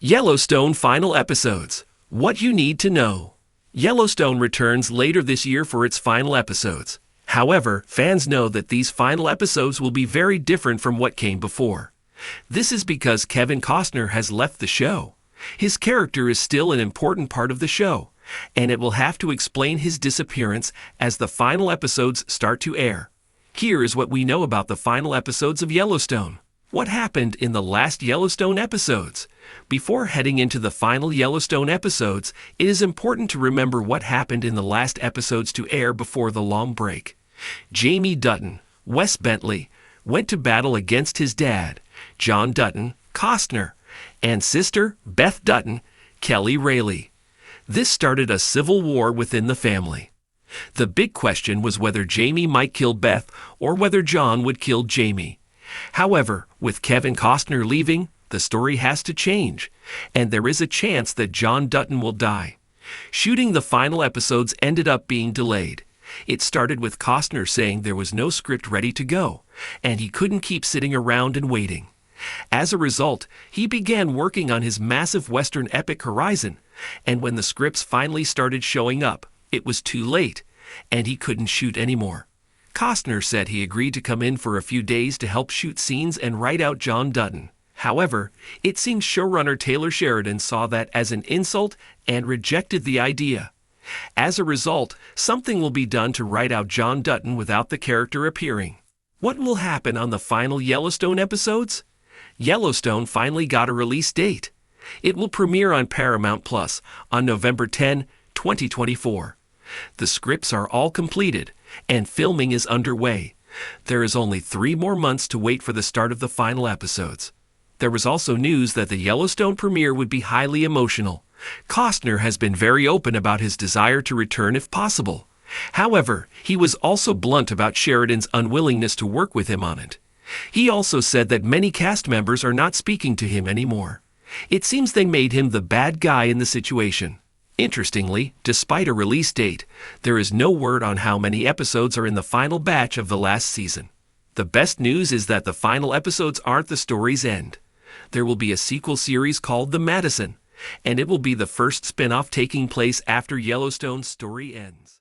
Yellowstone final episodes. What you need to know. Yellowstone returns later this year for its final episodes. However, fans know that these final episodes will be very different from what came before. This is because Kevin Costner has left the show. His character is still an important part of the show, and it will have to explain his disappearance as the final episodes start to air. Here is what we know about the final episodes of Yellowstone. What happened in the last Yellowstone episodes? Before heading into the final Yellowstone episodes, it is important to remember what happened in the last episodes to air before the long break. Jamie Dutton, Wes Bentley, went to battle against his dad, John Dutton, Costner, and sister, Beth Dutton, Kelly Rayleigh. This started a civil war within the family. The big question was whether Jamie might kill Beth or whether John would kill Jamie. However, with Kevin Costner leaving, the story has to change, and there is a chance that John Dutton will die. Shooting the final episodes ended up being delayed. It started with Costner saying there was no script ready to go, and he couldn't keep sitting around and waiting. As a result, he began working on his massive Western epic Horizon, and when the scripts finally started showing up, it was too late, and he couldn't shoot anymore. Costner said he agreed to come in for a few days to help shoot scenes and write out John Dutton. However, it seems showrunner Taylor Sheridan saw that as an insult and rejected the idea. As a result, something will be done to write out John Dutton without the character appearing. What will happen on the final Yellowstone episodes? Yellowstone finally got a release date. It will premiere on Paramount Plus on November 10, 2024. The scripts are all completed, and filming is underway. There is only 3 more months to wait for the start of the final episodes. There was also news that the Yellowstone premiere would be highly emotional. Costner has been very open about his desire to return if possible. However, he was also blunt about Sheridan's unwillingness to work with him on it. He also said that many cast members are not speaking to him anymore. It seems they made him the bad guy in the situation. Interestingly, despite a release date, there is no word on how many episodes are in the final batch of the last season. The best news is that the final episodes aren't the story's end. There will be a sequel series called The Madison, and it will be the first spin-off taking place after Yellowstone's story ends.